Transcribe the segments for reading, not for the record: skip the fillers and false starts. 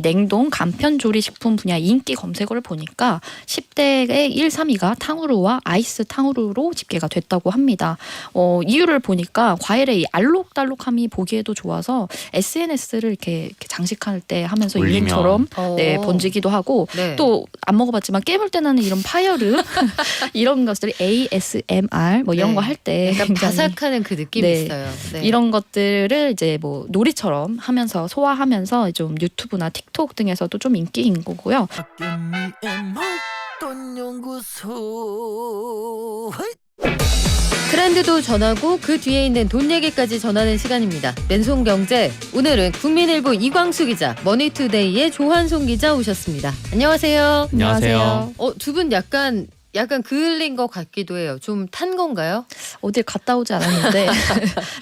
냉동 간편 조리 식품 분야 인기 검색어를 보니까 10대의 1, 3위가 탕후루와 아이스 탕후루로 집계가 됐다고 합니다. 이유를 보니까 과일의 이 알록달록함이 보기에도 좋아서 SNS를 이렇게 장식할 때 하면서 올리면. 유행처럼 네, 번지기도 하고 네. 또 안 먹어봤지만 깨물 때 나는 이런 파열음 이런 것들이 ASMR 뭐 이런 네. 거 할 때 약간 바삭하는 그 느낌이 네. 있어요. 네. 이런 것들을 이제 뭐 놀이처럼 하면서 소화하면서 좀 유튜브나 틱톡 등에서도 좀 인기인 거고요. 트렌드도 전하고 그 뒤에 있는 돈 얘기까지 전하는 시간입니다. 맨손경제. 오늘은 국민일보 이광수 기자, 머니투데이의 조한송 기자 오셨습니다. 안녕하세요. 안녕하세요. 두 분 약간 그을린 것 같기도 해요. 좀 탄 건가요? 어딜 갔다 오지 않았는데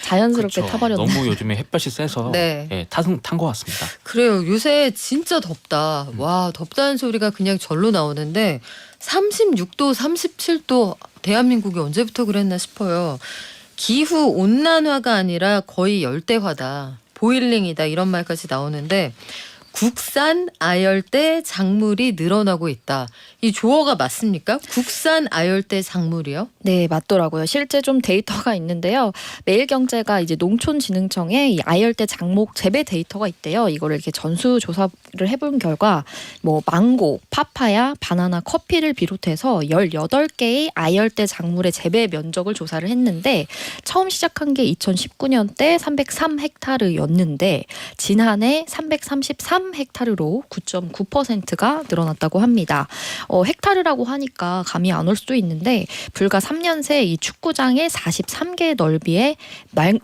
자연스럽게 그쵸. 타버렸네. 너무 요즘에 햇볕이 세서 네. 예, 탄 것 같습니다. 그래요. 요새 진짜 덥다. 와, 덥다는 소리가 그냥 절로 나오는데 36도, 37도 대한민국이 언제부터 그랬나 싶어요. 기후 온난화가 아니라 거의 열대화다. 보일링이다. 이런 말까지 나오는데 국산 아열대 작물이 늘어나고 있다. 이 조어가 맞습니까? 국산 아열대 작물이요? 네, 맞더라고요. 실제 좀 데이터가 있는데요. 매일경제가 이제 농촌진흥청에 이 아열대 작목 재배 데이터가 있대요. 이거를 이렇게 전수조사를 해본 결과 뭐 망고, 파파야, 바나나, 커피를 비롯해서 18개의 아열대 작물의 재배 면적을 조사를 했는데 처음 시작한 게 2019년 때 303헥타르였는데 지난해 333헥타르로 9.9%가 늘어났다고 합니다. 헥타르라고 하니까 감이 안 올 수도 있는데 불과 3년 새 이 축구장의 43개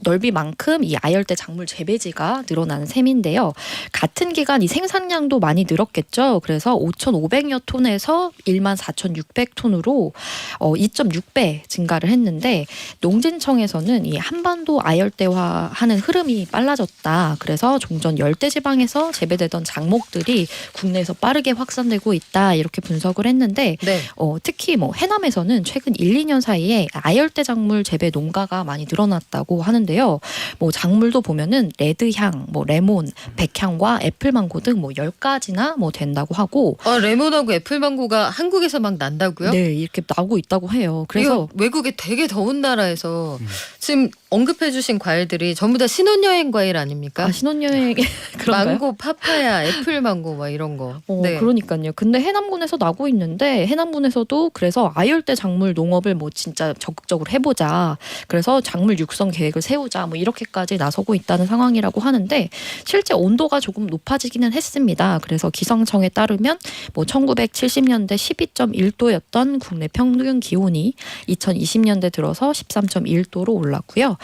넓이만큼 이 아열대 작물 재배지가 늘어나는 셈인데요. 같은 기간 이 생산량도 많이 늘었겠죠. 그래서 5,500여 톤에서 14,600톤으로 2.6배 증가를 했는데 농진청에서는 이 한반도 아열대화하는 흐름이 빨라졌다. 그래서 종전 열대지방에서 재배되던 작목들이 국내에서 빠르게 확산되고 있다. 이렇게 분석을 했는데 네. 특히 뭐 해남에서는 최근 1, 2년 사이에 아열대 작물 재배 농가가 많이 늘어났다고 하는데요. 뭐 작물도 보면은 레드향, 뭐 레몬, 백향과 애플망고 등 뭐 10가지나 뭐 된다고 하고 레몬하고 애플망고가 한국에서 막 난다고요? 네, 이렇게 나오고 있다고 해요. 그래서 이거 외국에 되게 더운 나라에서 지금 언급해주신 과일들이 전부 다 신혼여행 과일 아닙니까? 신혼여행 그런가요? 망고, 파파야, 애플망고 막 이런 거. 네. 그러니까요. 근데 해남군에서 나고 있는데 해남군에서도 그래서 아열대 작물 농업을 뭐 진짜 적극적으로 해보자. 그래서 작물 육성 계획을 세우자. 뭐 이렇게까지 나서고 있다는 상황이라고 하는데 실제 온도가 조금 높아지기는 했습니다. 그래서 기상청에 따르면 뭐 1970년대 12.1도였던 국내 평균 기온이 2020년대 들어서 13.1도로 올랐고요.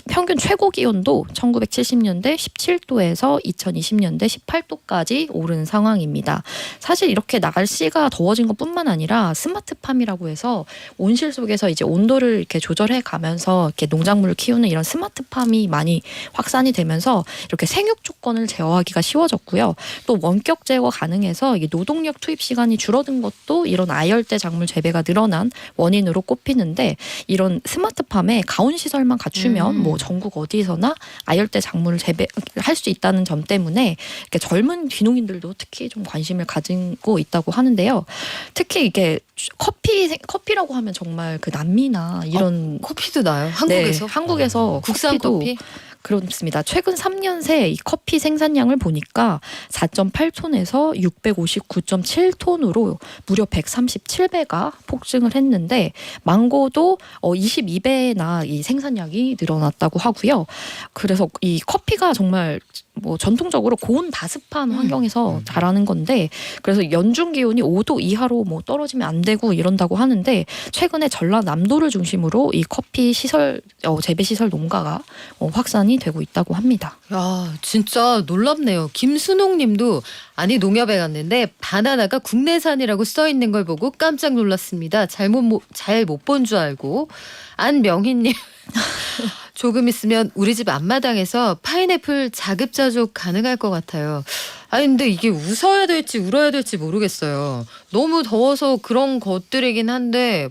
평균 최고 기온도 1970년대 17도에서 2020년대 18도까지 오른 상황입니다. 사실 이렇게 날씨가 더워진 것뿐만 아니라 스마트팜이라고 해서 온실 속에서 이제 온도를 이렇게 조절해 가면서 이렇게 농작물을 키우는 이런 스마트팜이 많이 확산이 되면서 이렇게 생육 조건을 제어하기가 쉬워졌고요. 또 원격 제거 가능해서 이게 노동력 투입 시간이 줄어든 것도 이런 아열대 작물 재배가 늘어난 원인으로 꼽히는데 이런 스마트팜에 가온 시설만 갖추면 뭐 전국 어디서나 아열대 작물을 재배할 수 있다는 점 때문에 이렇게 젊은 귀농인들도 특히 좀 관심을 가지고 있다고 하는데요. 특히 이게 커피라고 하면 정말 그 남미나 이런 커피도 나요? 한국에서? 네, 한국에서 국산 커피도 커피? 그렇습니다. 최근 3년 새 이 커피 생산량을 보니까 4.8톤에서 659.7톤으로 무려 137배가 폭증을 했는데 망고도 22배나 이 생산량이 늘어났다고 하고요. 그래서 이 커피가 정말 뭐 전통적으로 고온 다습한 환경에서 자라는 건데 그래서 연중 기온이 5도 이하로 뭐 떨어지면 안 되고 이런다고 하는데 최근에 전라남도를 중심으로 이 커피 시설 재배 시설 농가가 확산이 되고 있다고 합니다. 야, 진짜 놀랍네요. 김순옥 님도 아니 농협에 갔는데 바나나가 국내산이라고 써 있는 걸 보고 깜짝 놀랐습니다. 잘 못 본 줄 알고. 안명희 님 조금 있으면 우리 집 앞마당에서 파인애플 자급자족 가능할 것 같아요. 아니 근데 이게 웃어야 될지 울어야 될지 모르겠어요. 너무 더워서 그런 것들이긴 한데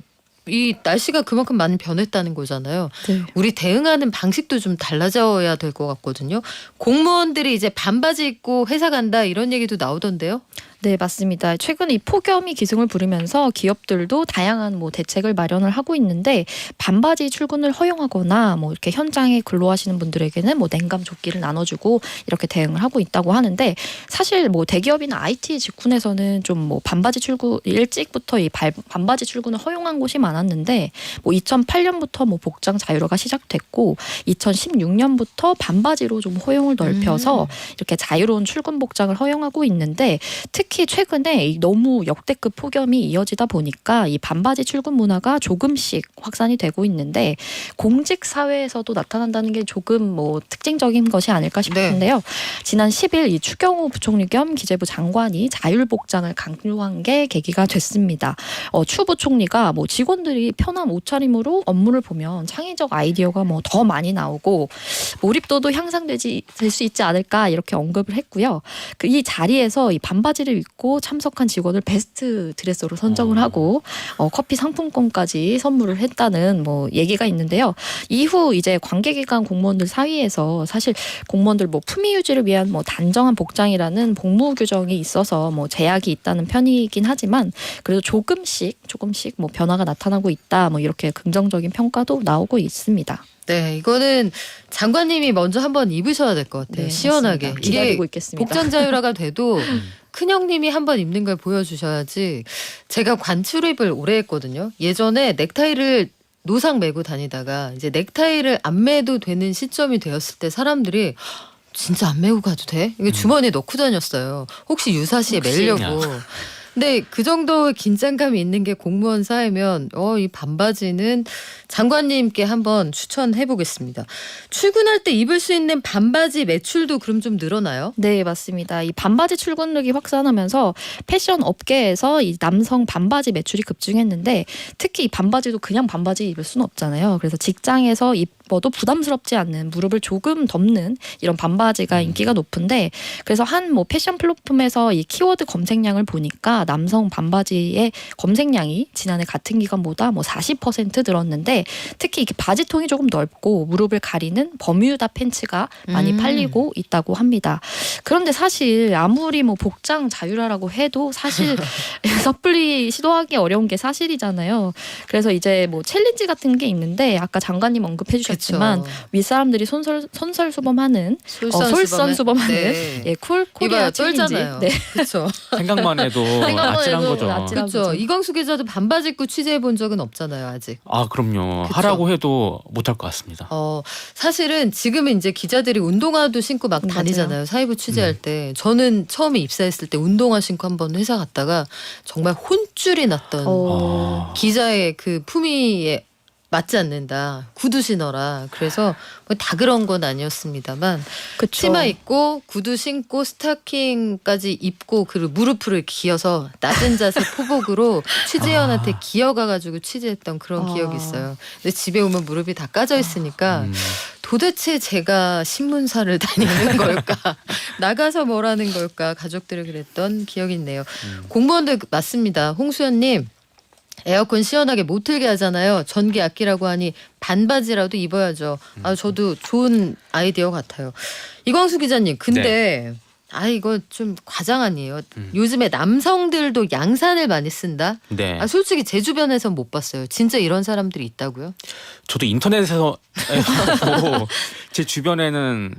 이 날씨가 그만큼 많이 변했다는 거잖아요. 네. 우리 대응하는 방식도 좀 달라져야 될 것 같거든요. 공무원들이 이제 반바지 입고 회사 간다 이런 얘기도 나오던데요. 네, 맞습니다. 최근 이 폭염이 기승을 부리면서 기업들도 다양한 뭐 대책을 마련을 하고 있는데 반바지 출근을 허용하거나 뭐 이렇게 현장에 근로하시는 분들에게는 뭐 냉감 조끼를 나눠주고 이렇게 대응을 하고 있다고 하는데 사실 뭐 대기업이나 IT 직군에서는 좀 뭐 반바지 출근 일찍부터 이 반바지 출근을 허용한 곳이 많았는데 뭐 2008년부터 뭐 복장 자유화가 시작됐고 2016년부터 반바지로 좀 허용을 넓혀서 이렇게 자유로운 출근 복장을 허용하고 있는데 특히 최근에 이 너무 역대급 폭염이 이어지다 보니까 이 반바지 출근 문화가 조금씩 확산이 되고 있는데 공직 사회에서도 나타난다는 게 조금 뭐 특징적인 것이 아닐까 싶은데요. 지난 10일 이 추경호 부총리 겸 기재부 장관이 자율 복장을 강조한 게 계기가 됐습니다. 추 부총리가 뭐 직원들이 편한 옷차림으로 업무를 보면 창의적 아이디어가 뭐 더 많이 나오고 몰입도도 향상될 수 있지 않을까 이렇게 언급을 했고요. 이 자리에서 이 반바지를 입고 참석한 직원을 베스트 드레서로 선정을 하고 커피 상품권까지 선물을 했다는 뭐 얘기가 있는데요. 이후 이제 관계기관 공무원들 사이에서 사실 공무원들 뭐 품위 유지를 위한 뭐 단정한 복장이라는 복무 규정이 있어서 뭐 제약이 있다는 편이긴 하지만 그래도 조금씩 뭐 변화가 나타나고 있다. 뭐 이렇게 긍정적인 평가도 나오고 있습니다. 네, 이거는 장관님이 먼저 한번 입으셔야 될 것 같아요. 네, 시원하게. 맞습니다. 기다리고 이게 있겠습니다. 복장 자유화가 돼도 큰형님이 한번 입는 걸 보여주셔야지. 제가 관출입을 오래 했거든요. 예전에 넥타이를 노상 메고 다니다가 이제 넥타이를 안 매도 되는 시점이 되었을 때 사람들이 진짜 안 메고 가도 돼? 이게 주머니에 넣고 다녔어요. 혹시 유사시에 매려고. 근데 그 정도 긴장감이 있는 게 공무원 사회면 이 반바지는 장관님께 한번 추천해 보겠습니다. 출근할 때 입을 수 있는 반바지 매출도 그럼 좀 늘어나요? 네, 맞습니다. 이 반바지 출근룩이 확산하면서 패션 업계에서 이 남성 반바지 매출이 급증했는데 특히 이 반바지도 그냥 반바지 입을 수는 없잖아요. 그래서 직장에서 입어도 부담스럽지 않는 무릎을 조금 덮는 이런 반바지가 인기가 높은데 그래서 한 뭐 패션 플랫폼에서 이 키워드 검색량을 보니까 남성 반바지의 검색량이 지난해 같은 기간보다 뭐 40% 늘었는데 특히 이렇게 바지통이 조금 넓고 무릎을 가리는 버뮤다 팬츠가 많이 팔리고 있다고 합니다. 그런데 사실 아무리 뭐 복장 자율화라고 해도 사실 섣불리 시도하기 어려운 게 사실이잖아요. 그래서 이제 뭐 챌린지 같은 게 있는데 아까 장관님 언급해 주셨지만 윗사람들이 솔선수범하는 솔선수범하는 네. 예, 쿨 코리아 이봐요, 챌린지. 떨잖아요. 네. 그렇죠. 생각만 해도 아찔한 거죠. 아찔한 그렇죠. 거죠. 이광수 기자도 반바지 입고 취재해 본 적은 없잖아요, 아직. 아 그럼요. 그쵸. 하라고 해도 못할 것 같습니다. 사실은 지금은 이제 기자들이 운동화도 신고 막 맞아요. 다니잖아요. 사회부 취재할 때. 저는 처음에 입사했을 때 운동화 신고 한번 회사 갔다가 정말 혼쭐이 났던 기자의 그 품위에 맞지 않는다. 구두 신어라. 그래서 뭐 다 그런 건 아니었습니다만 그쵸. 치마 입고 구두 신고 스타킹까지 입고 그리고 무릎을 기어서 낮은 자세 포복으로 취재원한테 기어가가지고 취재했던 그런 기억이 있어요. 근데 집에 오면 무릎이 다 까져 있으니까 도대체 제가 신문사를 다니는 걸까? 나가서 뭘 하는 걸까? 가족들을 그랬던 기억이 있네요. 공무원들 맞습니다. 홍수연님. 에어컨 시원하게 못 틀게 하잖아요. 전기 아끼라고 하니 반바지라도 입어야죠. 저도 좋은 아이디어 같아요. 이광수 기자님, 근데 이거 좀 과장 아니에요? 요즘에 남성들도 양산을 많이 쓴다? 네. 솔직히 제 주변에선 못 봤어요. 진짜 이런 사람들이 있다고요? 저도 인터넷에서 보고 제 주변에는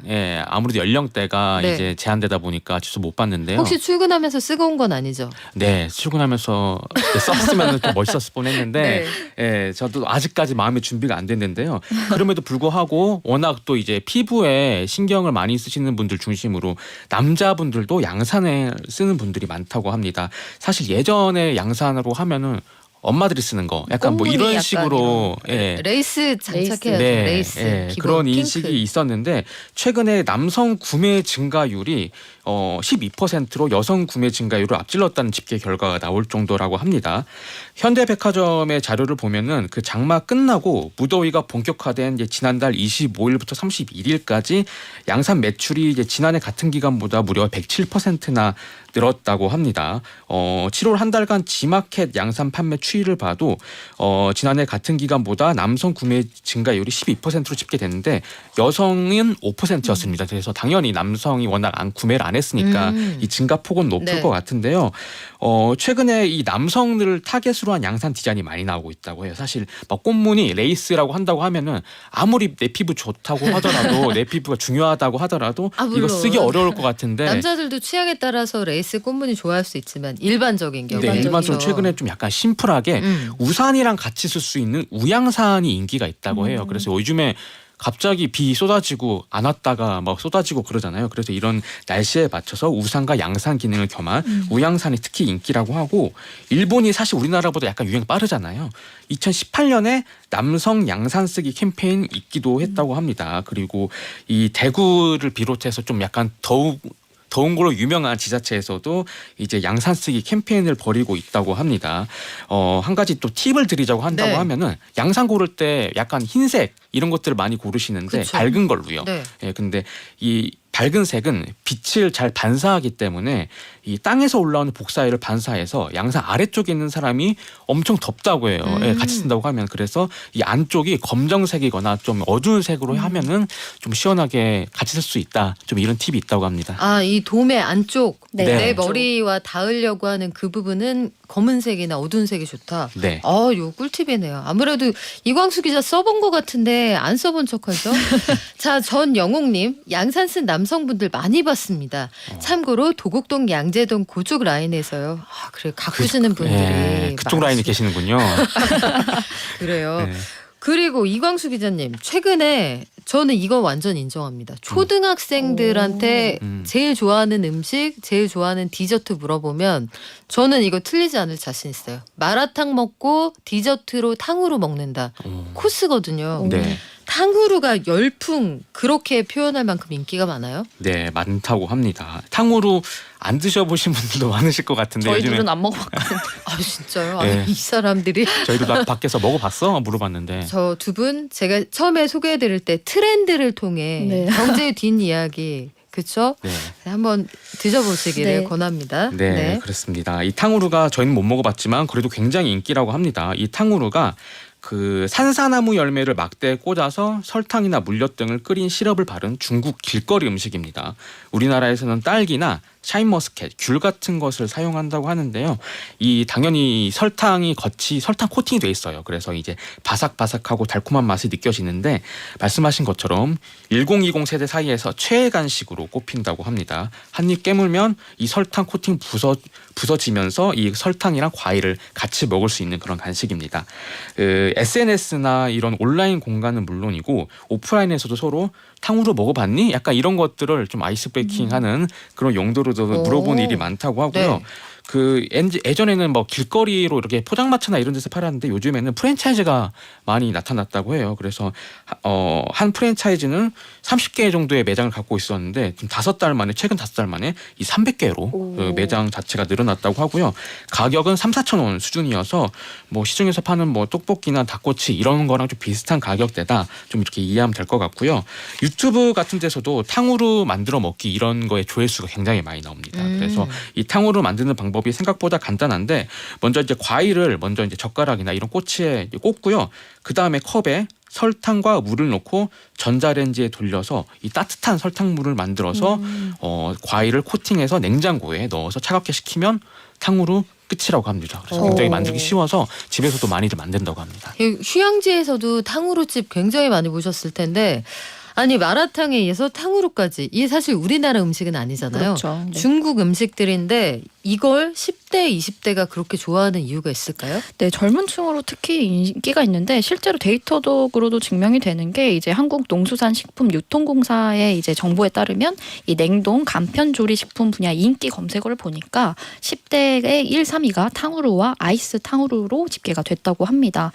아무래도 연령대가 네. 이제 제한되다 보니까 직접 못 봤는데요. 혹시 출근하면서 쓰고 온 건 아니죠? 네, 출근하면서 썼으면 좀 멋있었을 뻔했는데, 네. 저도 아직까지 마음의 준비가 안 됐는데요. 그럼에도 불구하고 워낙 또 이제 피부에 신경을 많이 쓰시는 분들 중심으로 남자분들도 양산을 쓰는 분들이 많다고 합니다. 사실 예전에 양산으로 하면은 엄마들이 쓰는 거 약간 뭐 꽁무니 이런 약간 식으로 레이스 장착해야죠. 레이스. 기본 그런 핑크. 인식이 있었는데 최근에 남성 구매 증가율이 12%로 여성 구매 증가율을 앞질렀다는 집계 결과가 나올 정도라고 합니다. 현대백화점의 자료를 보면은 그 장마 끝나고 무더위가 본격화된 이제 지난달 25일부터 31일까지 양산 매출이 이제 지난해 같은 기간보다 무려 107%나 늘었다고 합니다. 7월 한 달간 지마켓 양산 판매 추이를 봐도 지난해 같은 기간보다 남성 구매 증가율이 12%로 집계됐는데 여성은 5%였습니다. 그래서 당연히 남성이 워낙 구매를 안 했으니까 이 증가폭은 높을 네. 것 같은데요. 최근에 이 남성들을 타겟으로 한 양산 디자인이 많이 나오고 있다고 해요. 사실 막 꽃무늬 레이스라고 한다고 하면은 아무리 내 피부 좋다고 하더라도 내 피부가 중요하다고 하더라도 아, 이거 물론. 쓰기 어려울 것 같은데 남자들도 취향에 따라서 레이스 꽃무늬 좋아할 수 있지만 일반적인 경우. 네, 일반적으로 최근에 좀 약간 심플하게 우산이랑 같이 쓸 수 있는 우양산이 인기가 있다고 해요. 그래서 요즘에 갑자기 비 쏟아지고 안 왔다가 막 쏟아지고 그러잖아요. 그래서 이런 날씨에 맞춰서 우산과 양산 기능을 겸한 우양산이 특히 인기라고 하고 일본이 사실 우리나라보다 약간 유행 빠르잖아요. 2018년에 남성 양산 쓰기 캠페인 있기도 했다고 합니다. 그리고 이 대구를 비롯해서 좀 약간 더운 걸로 유명한 지자체에서도 이제 양산 쓰기 캠페인을 벌이고 있다고 합니다. 한 가지 또 팁을 드리자고 한다고 네. 하면은 양산 고를 때 약간 흰색 이런 것들을 많이 고르시는데 그쵸. 밝은 걸로요. 네. 예, 근데 이 밝은 색은 빛을 잘 반사하기 때문에 이 땅에서 올라오는 복사열을 반사해서 양산 아래쪽에 있는 사람이 엄청 덥다고 해요. 예, 같이 쓴다고 하면 그래서 이 안쪽이 검정색이거나 좀 어두운 색으로 하면은 좀 시원하게 같이 쓸 수 있다. 좀 이런 팁이 있다고 합니다. 아, 이 돔의 안쪽 네. 내 네. 머리와 닿으려고 하는 그 부분은 검은색이나 어두운 색이 좋다. 네. 요 꿀팁이네요. 아무래도 이광수 기자 써본 것 같은데 안 써본 척하죠. 자, 전영옥님 양산 쓴 남성분들 많이 봤습니다. 참고로 도곡동 양재동 그쪽 라인에서요. 아, 그래 가꾸시는 분들이 예, 그쪽 라인에 많으시- 계시는군요. 그래요. 네. 그리고 이광수 기자님 최근에 저는 이거 완전 인정합니다. 초등학생들한테 음. 제일 좋아하는 음식, 제일 좋아하는 디저트 물어보면 저는 이거 틀리지 않을 자신 있어요. 마라탕 먹고 디저트로 탕후루 먹는다. 코스거든요. 네. 탕후루가 열풍 그렇게 표현할 만큼 인기가 많아요? 네, 많다고 합니다. 탕후루 안 드셔보신 분들도 많으실 것 같은데 저희들은 요즘에 안 먹어봤거든요. 아 진짜요? 네. 아니, 이 사람들이 저희도 밖에서 먹어봤어? 물어봤는데 저 두 분 제가 처음에 소개해드릴 때 트렌드를 통해 네. 경제의 뒷이야기 그쵸? 네. 한번 드셔보시기를 네. 권합니다. 네, 그렇습니다. 이 탕후루가 저희는 못 먹어봤지만 그래도 굉장히 인기라고 합니다. 이 탕후루가 그 산사나무 열매를 막대에 꽂아서 설탕이나 물엿 등을 끓인 시럽을 바른 중국 길거리 음식입니다. 우리나라에서는 딸기나 샤인머스켓, 귤 같은 것을 사용한다고 하는데요. 이 당연히 설탕 코팅이 돼 있어요. 그래서 이제 바삭바삭하고 달콤한 맛이 느껴지는데 말씀하신 것처럼 1020 세대 사이에서 최애 간식으로 꼽힌다고 합니다. 한 입 깨물면 이 설탕 코팅 부서지면서 이 설탕이랑 과일을 같이 먹을 수 있는 그런 간식입니다. SNS나 이런 온라인 공간은 물론이고 오프라인에서도 서로 탕후루 먹어봤니? 약간 이런 것들을 좀 아이스 브레이킹하는 그런 용도로도 물어보는 일이 많다고 하고요. 네. 그 예전에는 뭐 길거리로 이렇게 포장마차나 이런 데서 팔았는데 요즘에는 프랜차이즈가 많이 나타났다고 해요. 그래서 한 프랜차이즈는 30개 정도의 매장을 갖고 있었는데 지금 최근 5달 만에 이 300개로 그 매장 자체가 늘어났다고 하고요. 가격은 3-4천 원 수준이어서 뭐 시중에서 파는 뭐 떡볶이나 닭꼬치 이런 거랑 좀 비슷한 가격대다. 좀 이렇게 이해하면 될 것 같고요. 유튜브 같은 데서도 탕후루 만들어 먹기 이런 거에 조회수가 굉장히 많이 나옵니다. 그래서 이 탕후루 만드는 방법이 생각보다 간단한데 먼저 이제 과일을 이제 젓가락이나 이런 꼬치에 꽂고요. 그 다음에 컵에 설탕과 물을 넣고 전자레인지에 돌려서 이 따뜻한 설탕물을 만들어서 과일을 코팅해서 냉장고에 넣어서 차갑게 식히면 탕후루 끝이라고 합니다. 그래서 굉장히 만들기 쉬워서 집에서도 많이들 만든다고 합니다. 휴양지에서도 탕후루집 굉장히 많이 보셨을 텐데 아니 마라탕에 이어서 탕후루까지 이게 사실 우리나라 음식은 아니잖아요. 그렇죠. 네. 중국 음식들인데 이걸 10대 10대, 20대가 그렇게 좋아하는 이유가 있을까요? 네, 젊은 층으로 특히 인기가 있는데 실제로 데이터적으로도 증명이 되는 게 이제 한국농수산식품유통공사의 이제 정보에 따르면 이 냉동 간편조리식품 분야 인기 검색어를 보니까 10대의 1, 3위가 탕후루와 아이스 탕후루로 집계가 됐다고 합니다.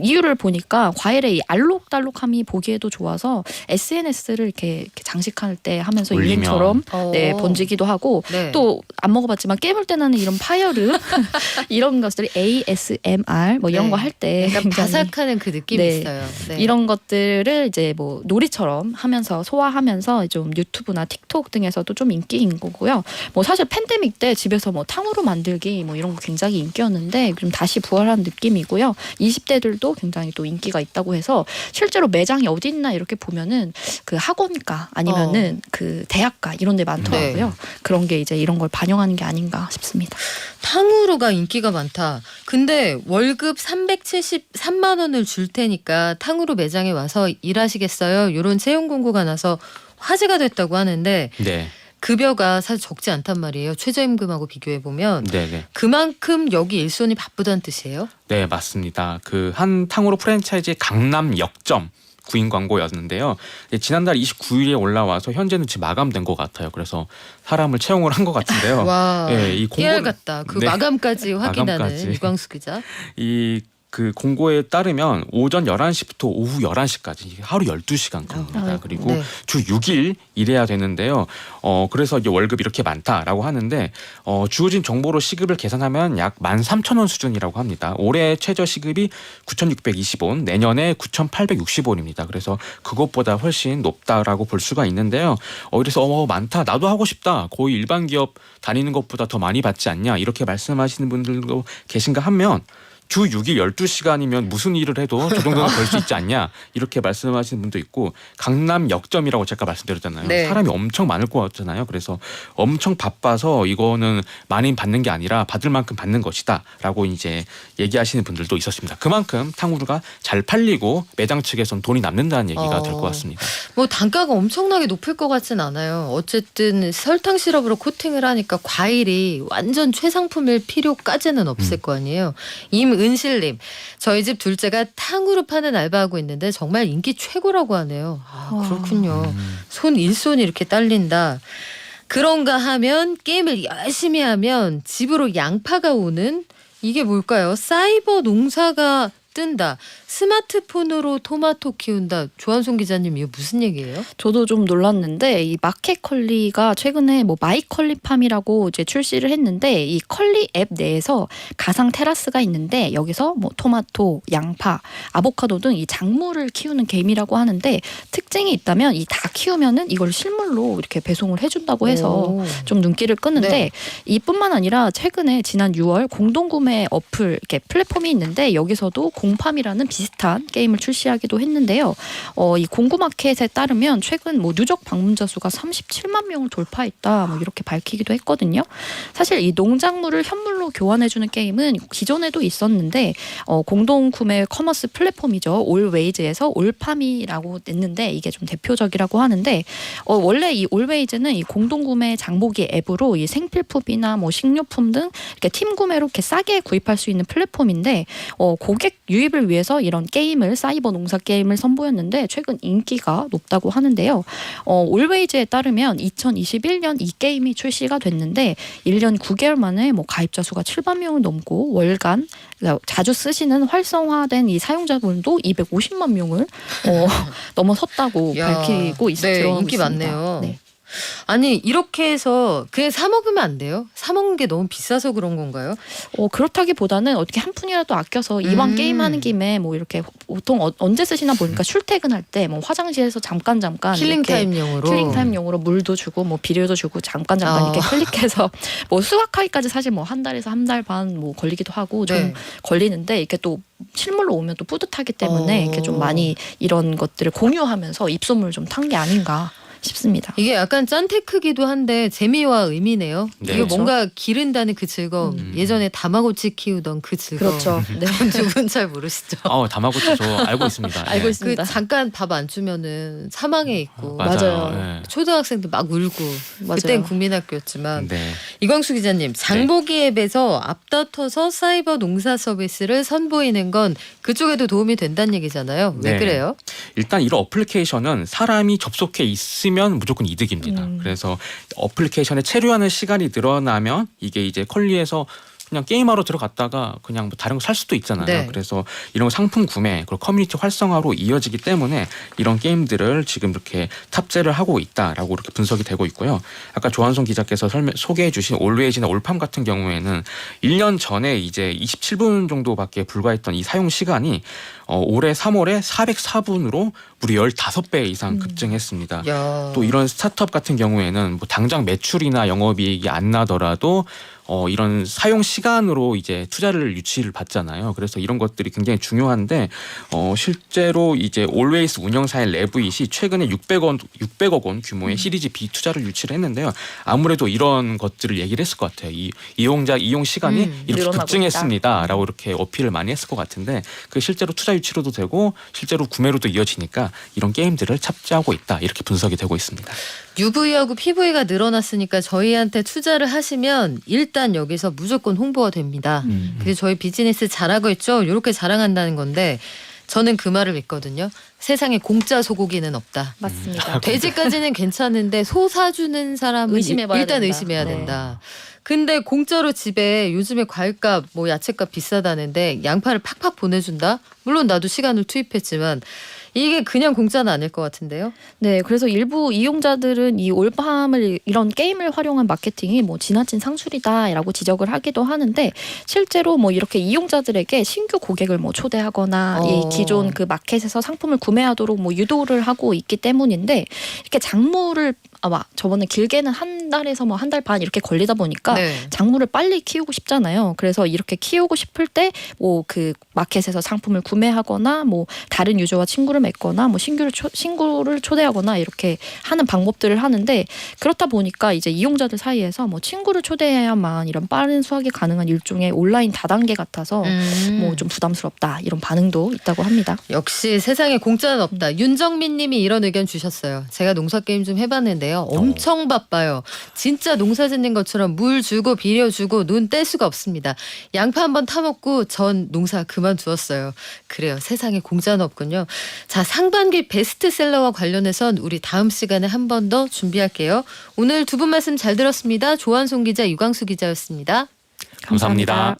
이유를 보니까 과일의 이 알록달록함이 보기에도 좋아서 SNS를 이렇게 장식할 때 하면서 올리면. 유행처럼 네, 번지기도 하고 네. 또 안 먹어봤지만 깨물 때 나는 이런 파열음 이런 것들이 ASMR 뭐 이런 네. 거 할 때 약간 바삭하는 그 느낌이 네. 있어요. 네. 이런 것들을 이제 뭐 놀이처럼 하면서 소화하면서 좀 유튜브나 틱톡 등에서도 좀 인기인 거고요. 뭐 사실 팬데믹 때 집에서 뭐 탕후루 만들기 뭐 이런 거 굉장히 인기였는데 좀 다시 부활한 느낌이고요. 20대들도 굉장히 또 인기가 있다고 해서 실제로 매장이 어디 있나 이렇게 보면은 그 학원가 아니면은 그 대학가 이런 데 많더라고요. 네. 그런 게 이제 이런 걸 반영하는 게 아닌가 싶습니다. 탕후루가 인기가 많다. 근데 월급 373만 원을 줄 테니까 탕후루 매장에 와서 일하시겠어요? 이런 채용 공고가 나서 화제가 됐다고 하는데 네. 급여가 사실 적지 않단 말이에요. 최저임금하고 비교해 보면 네네. 그만큼 여기 일손이 바쁘다는 뜻이에요. 네, 맞습니다. 그 한 탕후루 프랜차이즈 강남 역점 구인 광고였는데요. 지난달 29일에 올라와서 현재는 지금 마감된 것 같아요. 그래서 사람을 채용을 한 것 같은데요. 와, 네, 이 깨알 같다. 그 네. 마감까지 확인하는 마감까지. 유광수 기자. 이 그 공고에 따르면 오전 11시부터 오후 11시까지 하루 12시간 근무입니다. 아이고, 그리고 네. 주 6일 일해야 되는데요. 그래서 이제 월급이 이렇게 많다라고 하는데 주어진 정보로 시급을 계산하면 약 13,000원 수준이라고 합니다. 올해 최저 시급이 9,620원, 내년에 9,860원입니다. 그래서 그것보다 훨씬 높다라고 볼 수가 있는데요. 그래서 많다. 나도 하고 싶다. 거의 일반 기업 다니는 것보다 더 많이 받지 않냐. 이렇게 말씀하시는 분들도 계신가 하면 주 6일 12시간이면 무슨 일을 해도 저 정도는 벌 수 있지 않냐 이렇게 말씀하시는 분도 있고 강남 역점이라고 제가 말씀드렸잖아요. 네. 사람이 엄청 많을 것 같잖아요. 그래서 엄청 바빠서 이거는 많이 받는 게 아니라 받을 만큼 받는 것이다 라고 이제 얘기하시는 분들도 있었습니다. 그만큼 탕후루가 잘 팔리고 매장 측에선 돈이 남는다는 얘기가 될 것 같습니다. 뭐 단가가 엄청나게 높을 것 같진 않아요. 어쨌든 설탕 시럽으로 코팅을 하니까 과일이 완전 최상품일 필요까지는 없을 거 아니에요. 임은실님, 저희 집 둘째가 탕후루 파는 알바하고 있는데 정말 인기 최고라고 하네요. 아, 그렇군요. 손 일손이 이렇게 딸린다. 그런가 하면 게임을 열심히 하면 집으로 양파가 오는 이게 뭘까요? 사이버 농사가 뜬다. 스마트폰으로 토마토 키운다. 조한송 기자님 이거 무슨 얘기예요? 저도 좀 놀랐는데 이 마켓컬리가 최근에 뭐 마이컬리팜이라고 이제 출시를 했는데 이 컬리 앱 내에서 가상 테라스가 있는데 여기서 뭐 토마토, 양파, 아보카도 등 이 작물을 키우는 게임이라고 하는데 특징이 있다면 이 다 키우면은 이걸 실물로 이렇게 배송을 해준다고 해서 오. 좀 눈길을 끄는데 네. 이뿐만 아니라 최근에 지난 6월 공동구매 어플 이렇게 플랫폼이 있는데 여기서도 공팜이라는 비슷한 게임을 출시하기도 했는데요. 이 공구마켓에 따르면 최근 뭐 누적 방문자 수가 37만 명을 돌파했다. 뭐 이렇게 밝히기도 했거든요. 사실 이 농작물을 현물로 교환해주는 게임은 기존에도 있었는데 공동구매 커머스 플랫폼이죠. 올웨이즈에서 올팜이라고 냈는데 이게 좀 대표적이라고 하는데 원래 이 올웨이즈는 이 공동구매 장보기 앱으로 이 생필품이나 뭐 식료품 등 이렇게 팀 구매로 이렇게 싸게 구입할 수 있는 플랫폼인데 고객 유입을 위해서 이런 게임을 사이버 농사 게임을 선보였는데 최근 인기가 높다고 하는데요. 올웨이즈에 따르면 2021년 이 게임이 출시가 됐는데 1년 9개월 만에 뭐 가입자 수가 7만 명을 넘고 월간 자주 쓰시는 활성화된 이 사용자분도 250만 명을 넘어섰다고 야, 밝히고 네, 있습니다. 인기 많네요. 네. 아니 이렇게 해서 그냥 사 먹으면 안 돼요? 사 먹는 게 너무 비싸서 그런 건가요? 그렇다기보다는 어떻게 한 푼이라도 아껴서 이왕 게임하는 김에 뭐 이렇게 보통 언제 쓰시나 보니까 출퇴근할 때 뭐 화장실에서 잠깐 힐링 이렇게 타임용으로. 힐링 타임용으로 물도 주고 뭐 비료도 주고 잠깐 이렇게 클릭해서 뭐 수확하기까지 사실 뭐 한 달에서 한 달 반 뭐 걸리기도 하고 좀 네. 걸리는데 이렇게 또 실물로 오면 또 뿌듯하기 때문에 이렇게 좀 많이 이런 것들을 공유하면서 입소문을 좀 탄 게 아닌가 싶습니다. 이게 약간 짠테크기도 한데 재미와 의미네요. 네. 이게 그렇죠. 뭔가 기른다는 그 즐거움. 예전에 다마고치 키우던 그 즐거움. 그렇죠. 네. 두 분 잘 모르시죠? 다마고치 저 알고 있습니다. 알고 예. 있습니다. 그 잠깐 밥 안 주면은 사망에 있고 맞아요. 예. 초등학생들 막 울고 맞아요. 그땐 국민학교였지만 네. 이광수 기자님 장보기 앱에서 앞다퉈서 사이버 농사 서비스를 선보이는 건 그쪽에도 도움이 된다는 얘기잖아요. 왜 네. 그래요? 일단 이런 어플리케이션은 사람이 접속해 있으면 무조건 이득입니다. 그래서 어플리케이션에 체류하는 시간이 늘어나면 이게 이제 컬리에서 그냥 게임하러 들어갔다가 그냥 뭐 다른 거 살 수도 있잖아요. 네. 그래서 이런 상품 구매 그리고 커뮤니티 활성화로 이어지기 때문에 이런 게임들을 지금 이렇게 탑재를 하고 있다라고 이렇게 분석이 되고 있고요. 아까 조한son 기자께서 소개해 주신 올웨이즈나 올팜 같은 경우에는 1년 전에 이제 27분 정도밖에 불과했던 이 사용 시간이 올해 3월에 404분으로 무려 15배 이상 급증했습니다. 야. 또 이런 스타트업 같은 경우에는 뭐 당장 매출이나 영업이익이 안 나더라도 이런 사용 시간으로 이제 투자를 유치를 받잖아요. 그래서 이런 것들이 굉장히 중요한데 실제로 이제 올웨이스 운영사의 레브잇이 최근에 600억 원 규모의 시리즈 B 투자를 유치를 했는데요. 아무래도 이런 것들을 얘기를 했을 것 같아요. 이용자 이용 시간이 이렇게 늘어나고 급증했습니다라고 이렇게 어필을 많이 했을 것 같은데 그 실제로 투자 유치로도 되고 실제로 구매로도 이어지니까 이런 게임들을 탑재하고 있다 이렇게 분석이 되고 있습니다. UV하고 PV가 늘어났으니까 저희한테 투자를 하시면 일단 여기서 무조건 홍보가 됩니다. 그래서 저희 비즈니스 잘하고 있죠. 이렇게 자랑한다는 건데 저는 그 말을 믿거든요. 세상에 공짜 소고기는 없다. 맞습니다. 돼지까지는 괜찮은데 소 사주는 사람은 의심해봐야 일단 된다. 의심해야 네. 된다. 근데 공짜로 집에 요즘에 과일값 뭐 야채값 비싸다는데 양파를 팍팍 보내준다? 물론 나도 시간을 투입했지만 이게 그냥 공짜는 아닐 것 같은데요. 네, 그래서 일부 이용자들은 이 올팜을 이런 게임을 활용한 마케팅이 뭐 지나친 상술이다라고 지적을 하기도 하는데 실제로 뭐 이렇게 이용자들에게 신규 고객을 뭐 초대하거나 이 기존 그 마켓에서 상품을 구매하도록 뭐 유도를 하고 있기 때문인데 이렇게 작물을 아마 저번에 길게는 한 달에서 뭐 한 달 반 이렇게 걸리다 보니까 네. 작물을 빨리 키우고 싶잖아요. 그래서 이렇게 키우고 싶을 때 뭐 그 마켓에서 상품을 구매하거나 뭐 다른 유저와 친구를 맺거나 뭐 친구를 초대하거나 이렇게 하는 방법들을 하는데 그렇다 보니까 이제 이용자들 사이에서 뭐 친구를 초대해야만 이런 빠른 수확이 가능한 일종의 온라인 다단계 같아서 뭐 좀 부담스럽다 이런 반응도 있다고 합니다. 역시 세상에 공짜는 없다. 윤정민 님이 이런 의견 주셨어요. 제가 농사 게임 좀 해봤는데요. 엄청 바빠요. 진짜 농사 짓는 것처럼 물 주고 비료 주고 눈 뗄 수가 없습니다. 양파 한번 타먹고 전 농사 그만두었어요. 그래요. 세상에 공짜는 없군요. 자, 상반기 베스트셀러와 관련해선 우리 다음 시간에 한 번 더 준비할게요. 오늘 두 분 말씀 잘 들었습니다. 조한son 기자, 유광수 기자였습니다. 감사합니다.